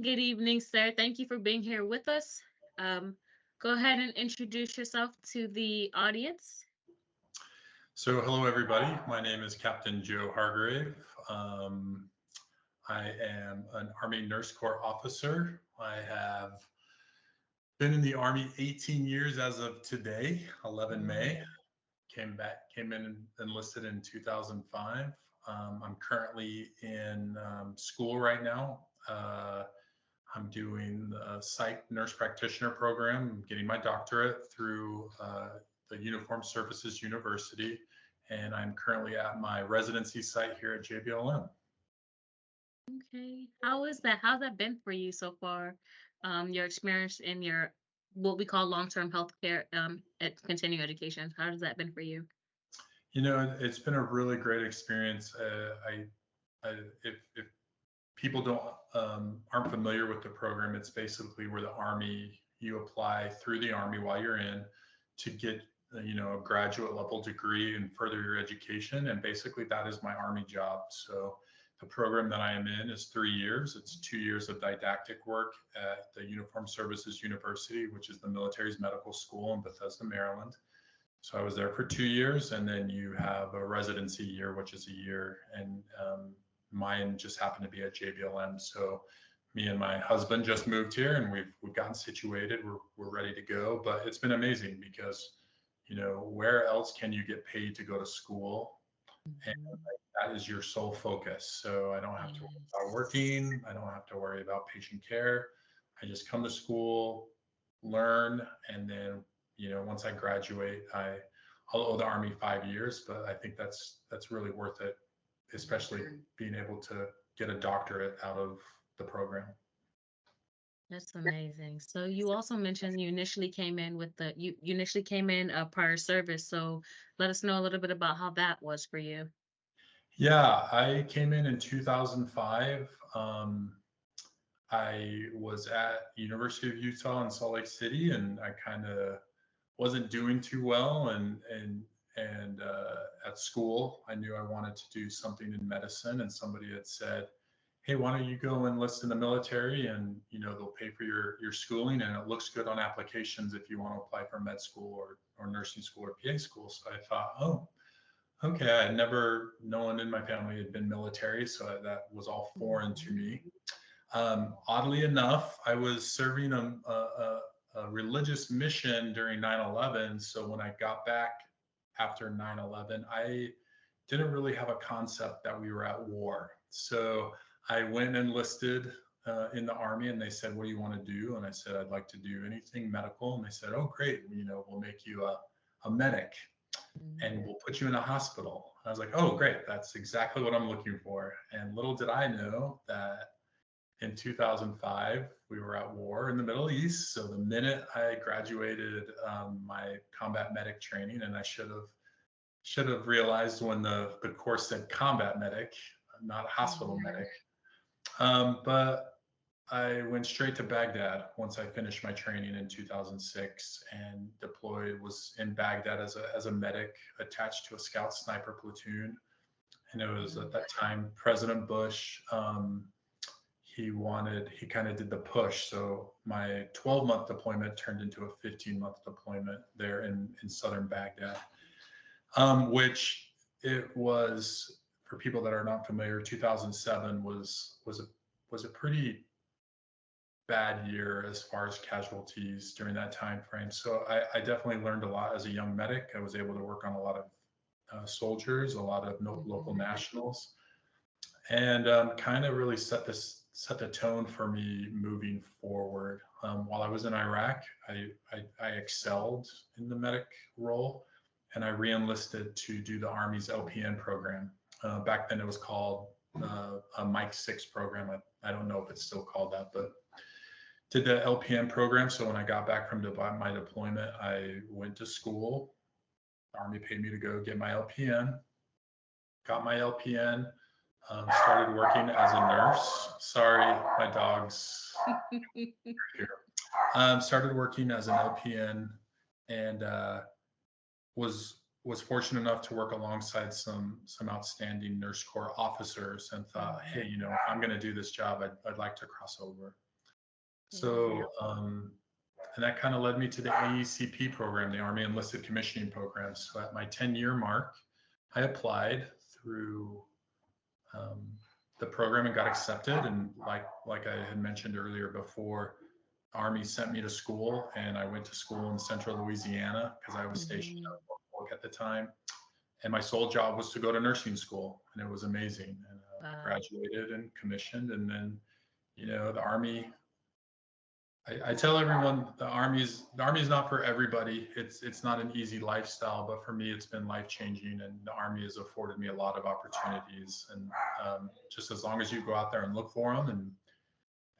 Good evening, sir. Thank you for being here with us. Um, Go ahead and introduce yourself to the audience. So, hello everybody. My name is Captain Joe Hargrave. I am an Army Nurse Corps officer. I have been in the Army 18 years as of today, 11 May. Came in and enlisted in 2005. I'm currently in school right now. I'm doing the psych nurse practitioner program. I'm getting my doctorate through the Uniformed Services University, and I'm currently at my residency site here at JBLM. Okay. How is that? How's that been for you so far? Your experience in your what we call long-term healthcare at continuing education. How has that been for you? You know, it's been a really great experience. If people don't aren't familiar with the program, it's basically where the Army, you apply through the Army while you're in to get a graduate level degree and further your education, and basically that is my Army job. So the program that I am in is 3 years. It's 2 years of didactic work at the Uniformed Services University, which is the military's medical school in Bethesda, Maryland. So I was there for 2 years, and then you have a residency year, which is a year, and mine just happened to be at JBLM. So me and my husband just moved here, and we've gotten situated. We're ready to go. But it's been amazing because, where else can you get paid to go to school? And that is your sole focus. So I don't have to worry about working. I don't have to worry about patient care. I just come to school, learn, and then once I graduate, I'll owe the Army 5 years. But I think that's really worth it, especially being able to get a doctorate out of the program. That's amazing. So you also mentioned you initially came in with you initially came in a prior service. So let us know a little bit about how that was for you. Yeah, I came in 2005. I was at University of Utah in Salt Lake City, and I kind of wasn't doing too well, and at school I knew I wanted to do something in medicine, and somebody had said, hey, why don't you go enlist in the military, and they'll pay for your schooling, and it looks good on applications if you want to apply for med school or nursing school or PA school. So I thought, oh, okay. I had never, no one in my family had been military, so that was all foreign to me. Oddly enough, I was serving a religious mission during 9/11. So when I got back after 9/11, I didn't really have a concept that we were at war. So I went and enlisted in the Army, and they said, what do you want to do? And I said, I'd like to do anything medical. And they said, oh, great. We'll make you a medic, and we'll put you in a hospital. I was like, oh, great. That's exactly what I'm looking for. And little did I know that in 2005, we were at war in the Middle East. So the minute I graduated my combat medic training, and I should have realized when the course said combat medic, not hospital medic. But I went straight to Baghdad once I finished my training in 2006, and deployed, was in Baghdad as a medic attached to a scout sniper platoon. And it was at that time, President Bush, he kind of did the push. So my 12-month deployment turned into a 15-month deployment there in southern Baghdad, which it was, for people that are not familiar, 2007 was a pretty bad year as far as casualties during that time frame. So I definitely learned a lot as a young medic. I was able to work on a lot of soldiers, a lot of local nationals, and kind of really set the tone for me moving forward. While I was in Iraq, I excelled in the medic role, and I re-enlisted to do the Army's LPN program. Back then it was called a Mike 6 program. I don't know if it's still called that, but did the LPN program. So when I got back from my deployment, I went to school. The Army paid me to go get my LPN. Got my LPN. Started working as a nurse. Sorry, my dog's here. Started working as an LPN, and was fortunate enough to work alongside some outstanding Nurse Corps officers, and thought, hey, if I'm going to do this job, I'd like to cross over. Yeah. So, and that kind of led me to the ACP program, the Army Enlisted Commissioning Program. So at my 10-year mark, I applied through um, the program and got accepted. And like I had mentioned earlier before, Army sent me to school, and I went to school in central Louisiana because I was stationed Mhm. out of Norfolk at the time. And my sole job was to go to nursing school, and it was amazing. And I Wow. graduated and commissioned, and then the Army. I tell everyone the army is not for everybody. It's not an easy lifestyle, but for me, it's been life changing, and the Army has afforded me a lot of opportunities. And just as long as you go out there and look for them,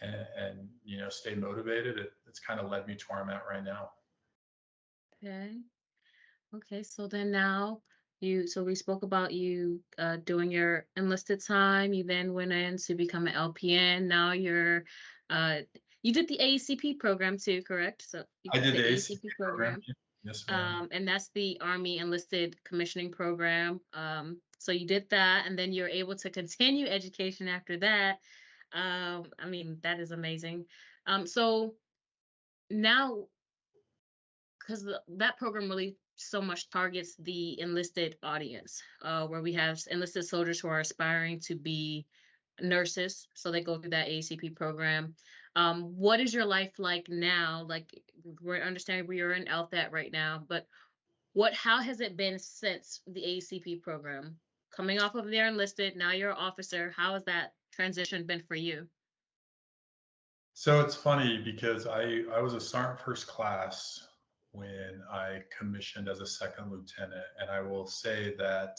and stay motivated, it's kind of led me to where I'm at right now. Okay. Okay. So then now so we spoke about you doing your enlisted time. You then went in to become an LPN. Now uh, you did the ACP program too, correct? So you I did did the the ACP ACP program. program. Yes, ma'am. And that's the Army Enlisted Commissioning Program. So you did that, and then you're able to continue education after that. I mean, that is amazing. So now, because that program really so much targets the enlisted audience, where we have enlisted soldiers who are aspiring to be nurses, so they go through that ACP program. What is your life like now? Like, we're understanding we are in LTAT right now, but how has it been since the ACP program? Coming off of their enlisted, now you're an officer. How has that transition been for you? So it's funny because I was a sergeant first class when I commissioned as a second lieutenant, and I will say that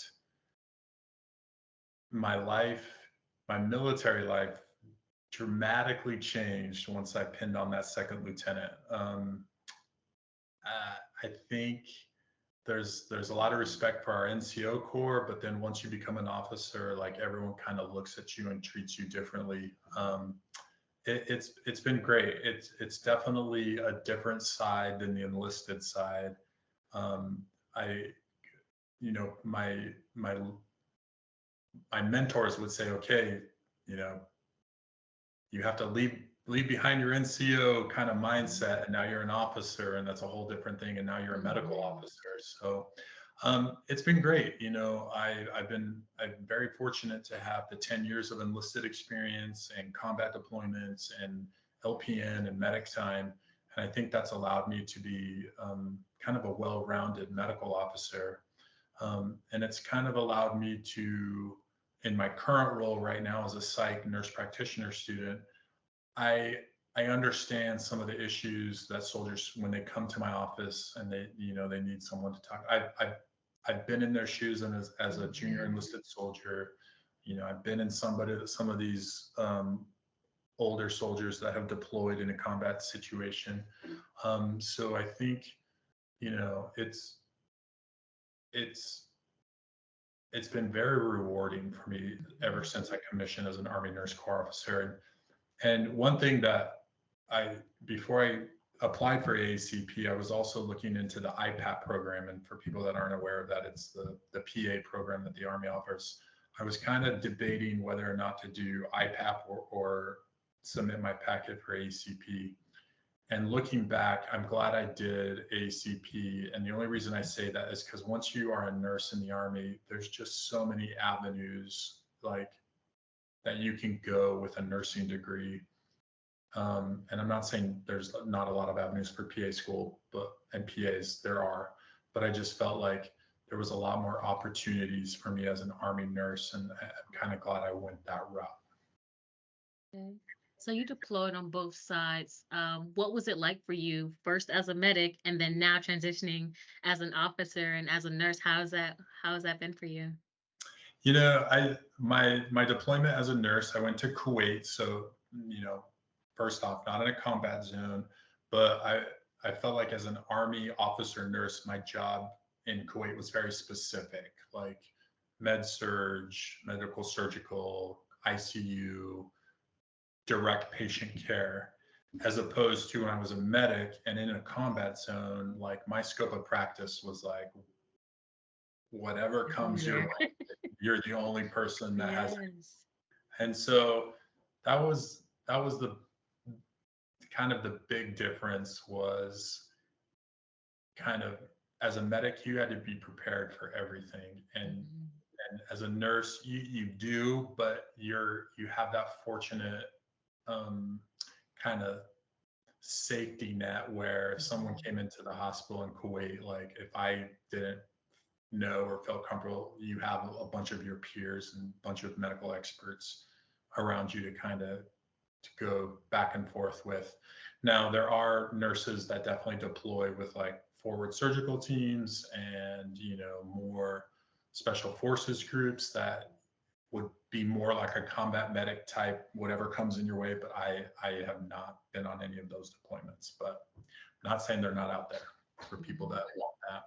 my life, my military life, dramatically changed once I pinned on that second lieutenant. I think there's a lot of respect for our NCO Corps, but then once you become an officer, like everyone kind of looks at you and treats you differently. It's been great. It's definitely a different side than the enlisted side. I you know my mentors would say, okay, you know, you have to leave behind your NCO kind of mindset, and now you're an officer, and that's a whole different thing. And now you're a medical Mhm. officer. So it's been great. I'm very fortunate to have the 10 years of enlisted experience and combat deployments and LPN and medic time. And I think that's allowed me to be kind of a well-rounded medical officer. And it's kind of allowed me to, in my current role right now as a psych nurse practitioner student, I I understand some of the issues that soldiers when they come to my office and they need someone to talk. I've been in their shoes, and as a junior Mhm. enlisted soldier, I've been in some of these older soldiers that have deployed in a combat situation. So I think you know it's it's been very rewarding for me ever Mhm. since I commissioned as an Army Nurse Corps officer. And one thing that I, before I applied for AACP, I was also looking into the IPAP program. And for people that aren't aware of that, it's the PA program that the Army offers. I was kind of debating whether or not to do IPAP or submit my packet for ACP. And looking back, I'm glad I did ACP. And the only reason I say that is because once you are a nurse in the Army, there's just so many avenues like that you can go with a nursing degree. And I'm not saying there's not a lot of avenues for PA school, but and PAs there are, but I just felt like there was a lot more opportunities for me as an Army nurse, and I'm kind of glad I went that route. Okay. So you deployed on both sides. What was it like for you, first as a medic, and then now transitioning as an officer and as a nurse? How has that been for you? My deployment as a nurse, I went to Kuwait, so first off, not in a combat zone, but I felt like as an Army officer nurse, my job in Kuwait was very specific, like med surge, medical surgical, ICU, direct patient care, as opposed to when I was a medic and in a combat zone, like my scope of practice was like whatever comes your Everywhere. way, you're the only person that has. Yes. And so that was the kind of the big difference was kind of, as a medic, you had to be prepared for everything. And as a nurse, you do, but you have that fortunate kind of safety net where if someone came into the hospital in Kuwait, like if I didn't know or felt comfortable, you have a bunch of your peers and a bunch of medical experts around you to kind of to go back and forth with. Now, there are nurses that definitely deploy with like forward surgical teams and, more special forces groups that would be more like a combat medic type, whatever comes in your way. But I have not been on any of those deployments, but I'm not saying they're not out there for people that want that.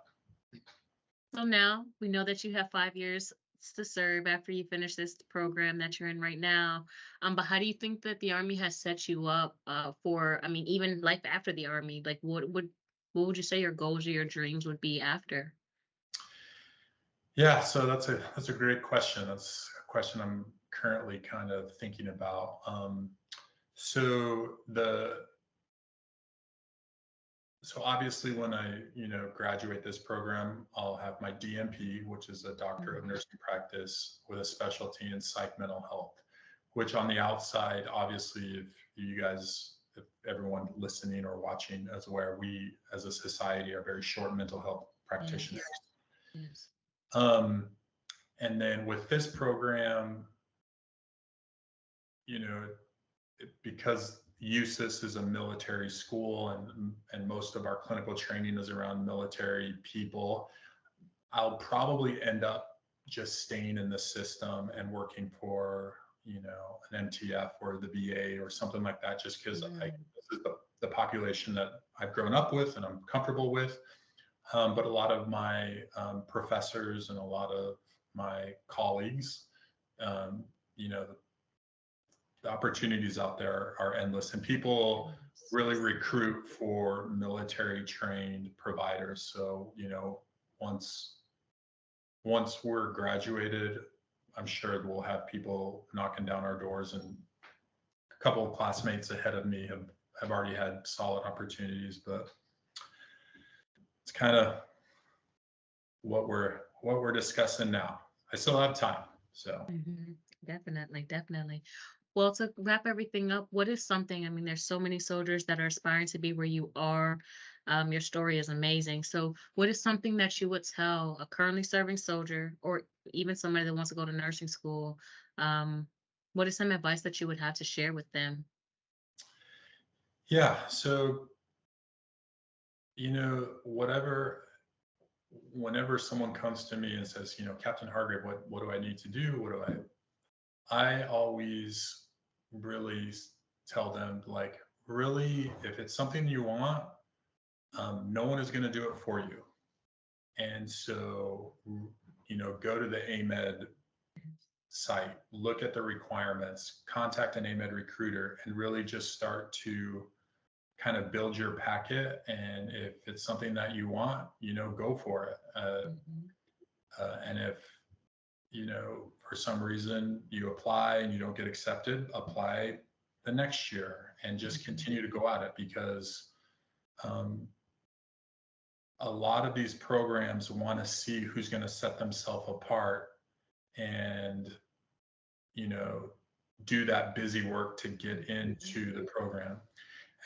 So now we know that you have 5 years to serve after you finish this program that you're in right now. But how do you think that the Army has set you up for, I mean, even life after the Army? Like, what would you say your goals or your dreams would be after? Yeah, so that's a great question. That's a question I'm currently kind of thinking about. So obviously when I, graduate this program, I'll have my DNP, which is a Doctor of Nursing Practice with a specialty in psych mental health, which on the outside, obviously, if everyone listening or watching is aware, we as a society are very short mental health practitioners. Yes. And then with this program, because USIS is a military school and most of our clinical training is around military people, I'll probably end up just staying in the system and working for, an MTF or the VA or something like that, just because this is the population that I've grown up with and I'm comfortable with. But a lot of my professors and a lot of my colleagues, the opportunities out there are endless, and people really recruit for military trained providers. So, once we're graduated, I'm sure we'll have people knocking down our doors, and a couple of classmates ahead of me have already had solid opportunities, but it's kind of what we're discussing now. I still have time, so. Definitely. Well, to wrap everything up, what is something, I mean, there's so many soldiers that are aspiring to be where you are. Your story is amazing. So what is something that you would tell a currently serving soldier or even somebody that wants to go to nursing school? What is some advice that you would have to share with them? Yeah, so, whenever someone comes to me and says, Captain Hargrave, what do I need to do? I always really tell them, like, really, if it's something you want, no one is going to do it for you. And so, go to the AMED site, look at the requirements, contact an AMED recruiter, and really just start to kind of build your packet. And if it's something that you want, go for it. And if, for some reason you apply and you don't get accepted, apply the next year and just continue to go at it, because a lot of these programs want to see who's going to set themselves apart and, do that busy work to get into the program.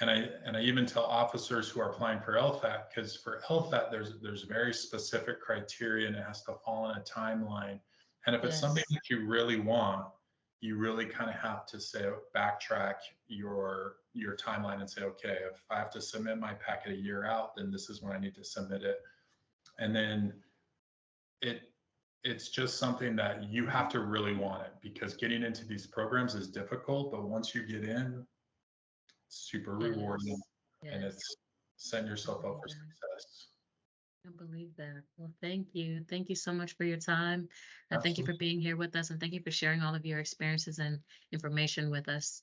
And I even tell officers who are applying for LFAT, because for LFAT, there's very specific criteria and it has to fall in a timeline. And if it's something that you really want, you really kind of have to backtrack your timeline and say, okay, if I have to submit my packet a year out, then this is when I need to submit it. And then it's just something that you have to really want it, because getting into these programs is difficult, but once you get in, super rewarding, and it's setting yourself up for success. I believe that. Well, thank you. Thank you so much for your time. And thank you for being here with us. And thank you for sharing all of your experiences and information with us.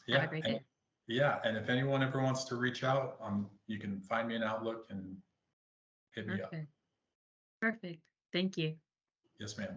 Yeah. Have a great day. Yeah. And if anyone ever wants to reach out, you can find me in Outlook and hit me up. Perfect. Thank you. Yes, ma'am.